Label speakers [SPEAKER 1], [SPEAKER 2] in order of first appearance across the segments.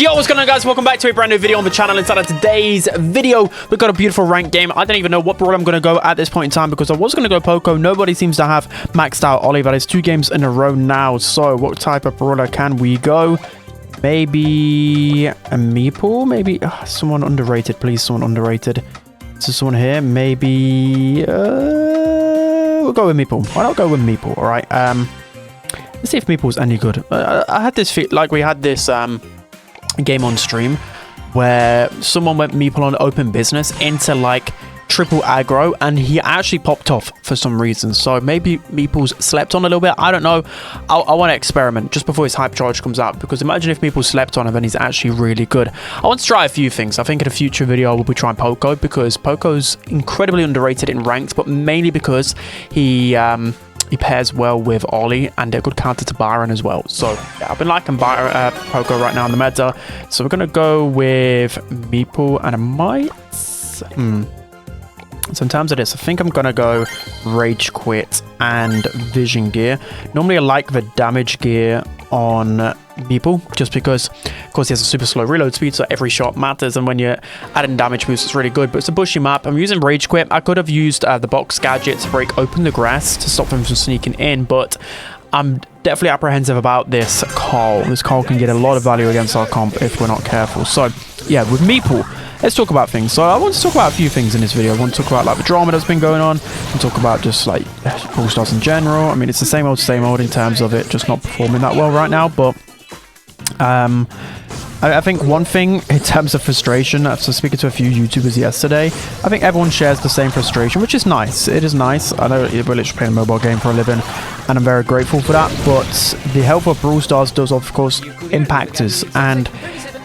[SPEAKER 1] Yo, what's going on, guys? Welcome back to a brand new video on the channel. Inside of today's video, we've got a beautiful ranked game. I don't even know what brawler I'm going to go at this point in time because I was going to go Poco. Nobody seems to have maxed out Ollie. That is 2 games in a row now. So what type of brawler can we go? Maybe a Meeple? Maybe someone underrated, please. Someone underrated. So someone here. Maybe we'll go with Meeple. Why not go with Meeple? All right. Let's see if Meeple's any good. I had this feel like we had this game on stream where someone went Meeple on open business into like triple aggro and he actually popped off for some reason. So maybe Meeple's slept on a little bit. I don't know. I want to experiment just before his hype charge comes out, because imagine if Meeple slept on him and he's actually really good. I want to try a few things. I think in a future video we'll be trying Poco, because Poco's incredibly underrated in ranked, but mainly because he pairs well with Ollie and a good counter to Byron as well. So yeah, I've been liking Poco right now in the meta. So we're going to go with Meeple, and I might... So in terms of this, I think I'm going to go Rage Quit and Vision Gear. Normally I like the damage gear on Meeple, just because, of course, he has a super slow reload speed, so every shot matters, and when you're adding damage boost, it's really good. But it's a bushy map. I'm using Rage Quit. I could have used the box gadget to break open the grass to stop him from sneaking in, but I'm definitely apprehensive about this Carl. This Carl can get a lot of value against our comp if we're not careful. So yeah, with Meeple, let's talk about things. So I want to talk about a few things in this video. I want to talk about like the drama that's been going on, and talk about just like Brawl Stars in general. I mean, it's the same old in terms of it just not performing that well right now. But I think one thing in terms of frustration, after speaking to a few YouTubers yesterday, I think everyone shares the same frustration, which is nice. It is nice. I know we're literally playing a mobile game for a living, and I'm very grateful for that. But the help of Brawl Stars does, of course, impact us. And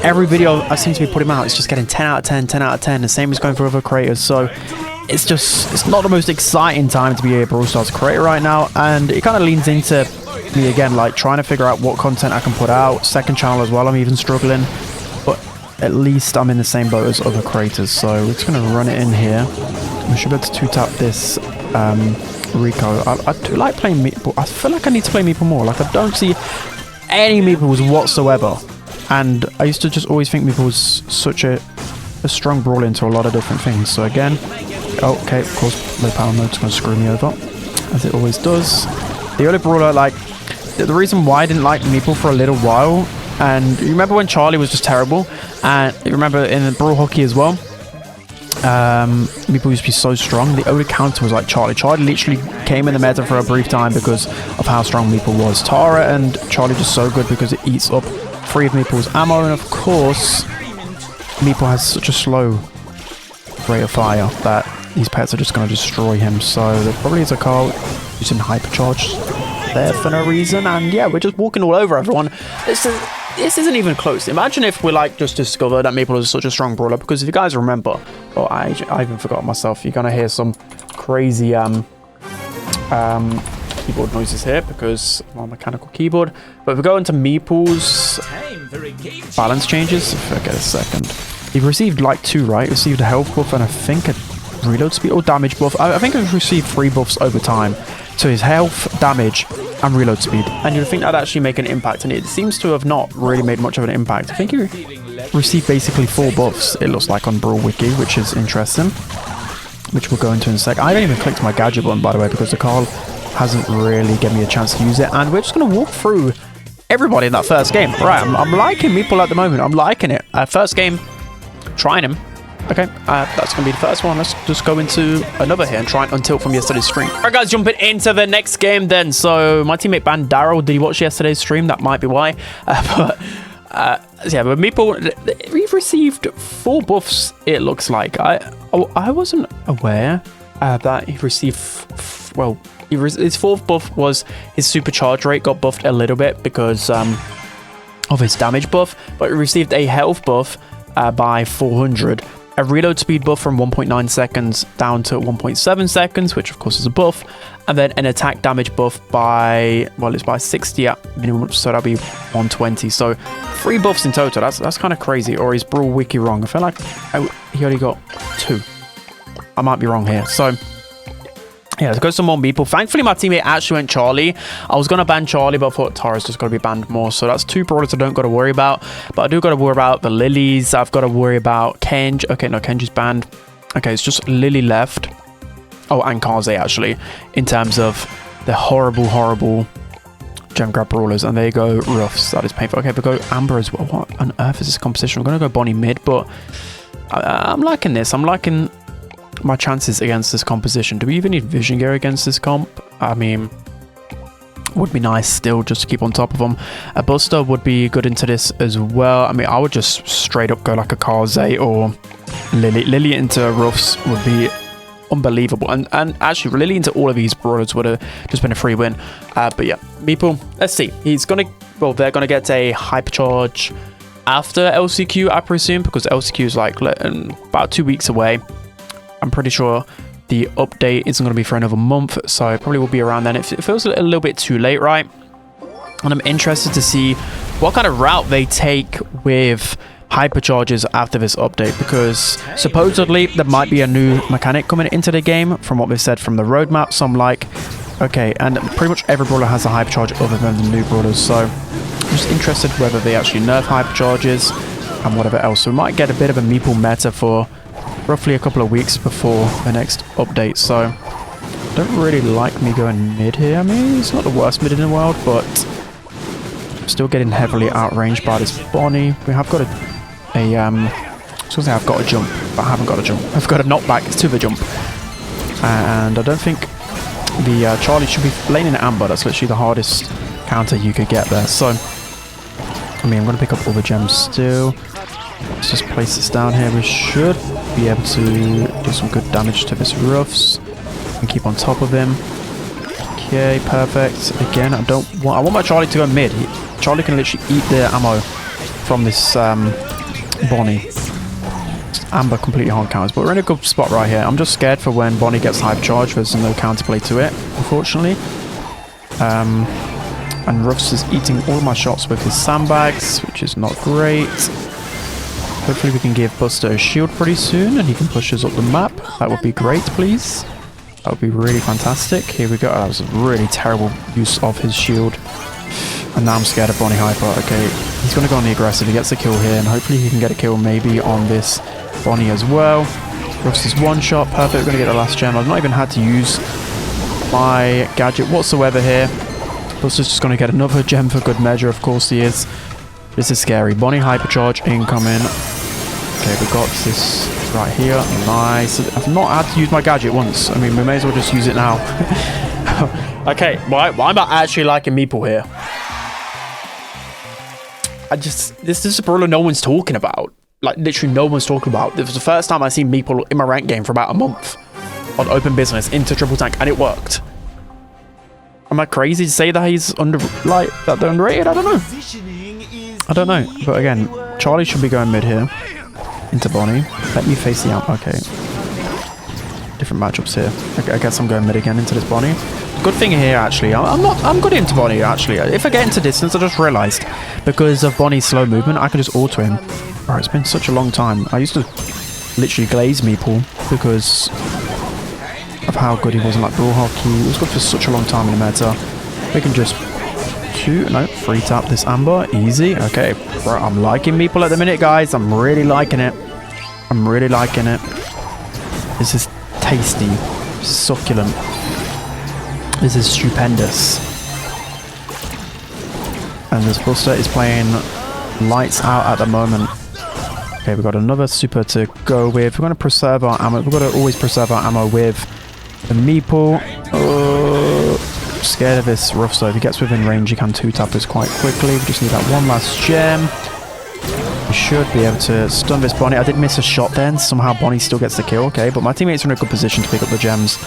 [SPEAKER 1] every video I seem to be putting out is just getting 10 out of 10, 10 out of 10. The same is going for other creators. So it's not the most exciting time to be a Brawl Stars creator right now. And it kind of leans into me again, like trying to figure out what content I can put out. Second channel as well, I'm even struggling, but at least I'm in the same boat as other creators. So we're just going to run it in here. We should be able to 2-tap this Rico. I do like playing Meeple. I feel like I need to play Meeple more. Like, I don't see any Meeples whatsoever, and I used to just always think Meeple was such a strong brawler into a lot of different things. So again, okay, of course low power mode's going to screw me over, as it always does. The early brawler, like, the reason why I didn't like Meeple for a little while, and you remember when Charlie was just terrible, and you remember in the Brawl Hockey as well, Meeple used to be so strong. The only counter was like Charlie. Charlie literally came in the meta for a brief time because of how strong Meeple was. Tara and Charlie just so good because it eats up 3 of Meeple's ammo, and of course Meeple has such a slow rate of fire that these pets are just going to destroy him. So there probably is a Carl using hypercharge there for no reason, and yeah, we're just walking all over everyone. This isn't even close. Imagine if we like just discovered that Meeple is such a strong brawler, because if you guys remember, oh, I even forgot myself, you're gonna hear some crazy keyboard noises here because of my mechanical keyboard. But if we go into Meeple's balance changes, if I get a second, he received like 2, right? Received a health buff and I think a reload speed or damage buff. I think he's received 3 buffs over time. So his health, damage, and reload speed. And you'd think that'd actually make an impact, and it seems to have not really made much of an impact. I think he received basically 4 buffs, it looks like, on Brawl Wiki, which is interesting, which we'll go into in a sec. I haven't even clicked my gadget button, by the way, because the Carl hasn't really given me a chance to use it. And we're just going to walk through everybody in that first game. Right, I'm liking Meeple at the moment. I'm liking it. First game, trying him. Okay, that's going to be the first one. Let's just go into another here and try and untilt from yesterday's stream. All right, guys, jumping into the next game then. So my teammate banned Daryl. Did he watch yesterday's stream? That might be why. Yeah, but Meeple, we've received 4 buffs, it looks like. I wasn't aware that he received... well, his 4th buff was his supercharge rate got buffed a little bit because of his damage buff, but he received a health buff by 400. A reload speed buff from 1.9 seconds down to 1.7 seconds, which of course is a buff, and then an attack damage buff by, well, it's by 60 at minimum, so that'll be 120. So 3 buffs in total. That's kind of crazy. Or is Brawl Wiki wrong? I feel like he only got 2. I might be wrong here. So Yeah, let's go some more Meeple. Thankfully, my teammate actually went Charlie. I was going to ban Charlie, but I thought Tara's just got to be banned more. So that's 2 brawlers I don't got to worry about. But I do got to worry about the Lilies. I've got to worry about Kenj. Okay, no, Kenji's banned. Okay, it's just Lily left. Oh, and Kaze, actually, in terms of the horrible, horrible gem grab brawlers. And there you go, Ruffs. That is painful. Okay, we go Amber as well. What on earth is this composition? I'm going to go Bonnie mid, but I'm liking this. I'm liking my chances against this composition. Do we even need vision gear against this comp? I mean, would be nice still just to keep on top of them. A Buster would be good into this as well. I mean, I would just straight up go like a Kaze or Lily. Lily into Ruffs would be unbelievable. And actually, Lily into all of these brawlers would have just been a free win. But yeah, Meeple, let's see. He's going to, well, they're going to get a hypercharge after LCQ, I presume, because LCQ is like about 2 weeks away. I'm pretty sure the update isn't going to be for another month, so it probably will be around then. It feels a little bit too late, right? And I'm interested to see what kind of route they take with hypercharges after this update, because supposedly there might be a new mechanic coming into the game from what they said from the roadmap. So I'm like, okay, and pretty much every brawler has a hypercharge other than the new brawlers, so I'm just interested whether they actually nerf hypercharges and whatever else. So we might get a bit of a Meeple meta for roughly a couple of weeks before the next update. So I don't really like me going mid here. I mean, it's not the worst mid in the world, but I'm still getting heavily outranged by this Bonnie. We have got I've got a jump, but I haven't got a jump. I've got a knockback to the jump, and I don't think the Charlie should be laning Amber. That's literally the hardest counter you could get there. So I mean, I'm going to pick up all the gems still. Let's just place this down here. We should be able to do some good damage to this Ruffs and keep on top of him. Okay, perfect. Again, I want my Charlie to go mid. Charlie can literally eat the ammo from this Bonnie. Amber completely hard counters, but we're in a good spot right here. I'm just scared for when Bonnie gets hypercharged. There's no counterplay to it, unfortunately. And Ruffs is eating all my shots with his sandbags, which is not great. Hopefully we can give Buster a shield pretty soon and he can push us up the map. That would be great, please. That would be really fantastic. Here we go. That was a really terrible use of his shield. And now I'm scared of Bonnie Hyper. Okay, he's going to go on the aggressive. He gets a kill here and hopefully he can get a kill maybe on this Bonnie as well. Ruffs is one shot. Perfect. We're going to get the last gem. I've not even had to use my gadget whatsoever here. Buster's just going to get another gem for good measure. Of course he is. This is scary. Bonnie hypercharge incoming. Okay, we got this right here. Nice. I've not had to use my gadget once. I mean, we may as well just use it now. Okay, why am I actually liking Meeple here? This is a brawler no one's talking about. Like, literally no one's talking about. This was the first time I've seen Meeple in my rank game for about a month on open business into triple tank, and it worked. Am I crazy to say that he's that they're underrated? I don't know. I don't know. But again, Charlie should be going mid here into Bonnie. Let me face the amp. Okay. Different matchups here. I guess I'm going mid again into this Bonnie. Good thing here, actually. I'm good into Bonnie, actually. If I get into distance, I just realized because of Bonnie's slow movement, I can just auto him. Bro, it's been such a long time. I used to literally glaze Meeple because of how good he was in like Brawl hockey. It was good for such a long time in the meta. We can just free tap this Amber. Easy. Okay, bro, I'm liking Meeple at the minute, guys. I'm really liking it. I'm really liking it. This is tasty. Succulent. This is stupendous. And this Buster is playing lights out at the moment. Okay, we've got another super to go with. We're going to preserve our ammo. We've got to always preserve our ammo with the Meeple. Scared of this Ruff, so if he gets within range, he can two-tap us quite quickly. We just need that one last gem. We should be able to stun this Bonnie. I did miss a shot then. Somehow Bonnie still gets the kill. Okay, but my teammates are in a good position to pick up the gems.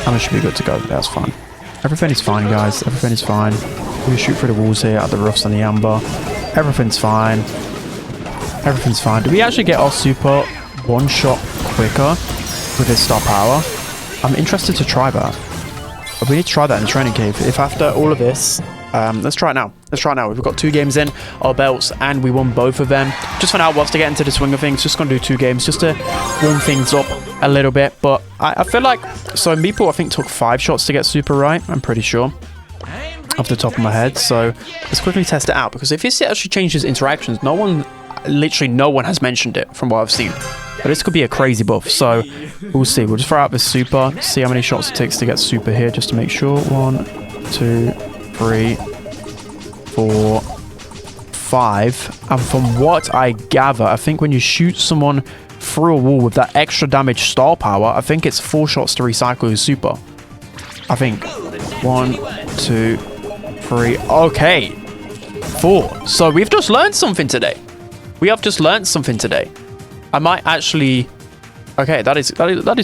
[SPEAKER 1] And we should be good to go. That's fine. Everything is fine, guys. Everything is fine. We shoot through the walls here at the Ruffs and the Amber. Everything's fine. Everything's fine. Do we actually get our super one shot quicker with his star power? I'm interested to try that. But we need to try that in the training cave. If after all of this, let's try it now. Let's try it now. We've got 2 games in our belts and we won both of them. Just for now, whilst I get into the swing of things, just going to do 2 games just to warm things up a little bit, but I feel like... So Meeple, I think, took 5 shots to get super right. I'm pretty sure. Off the top of my head. So let's quickly test it out. Because if this actually changes interactions, literally no one has mentioned it from what I've seen. But this could be a crazy buff. So we'll see. We'll just throw out this super. See how many shots it takes to get super here. Just to make sure. 1, 2, 3, 4, 5. And from what I gather, I think when you shoot someone through a wall with that extra damage star power, I think it's 4 shots to recycle his super. I think 1, 2, 3. Okay, 4. So we've just learned something today. We have just learned something today. I might actually... Okay, that is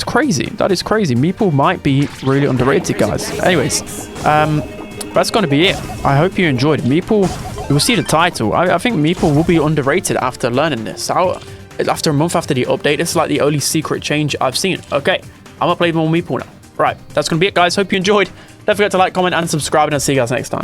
[SPEAKER 1] crazy. That is crazy. Meeple might be really underrated, guys. Anyways, that's going to be it. I hope you enjoyed. Meeple, you will see the title. I think Meeple will be underrated after learning this. After a month after the update, this is like the only secret change I've seen. Okay, I'm going to play more Meeple now. Right, that's going to be it, guys. Hope you enjoyed. Don't forget to like, comment, and subscribe, and I'll see you guys next time.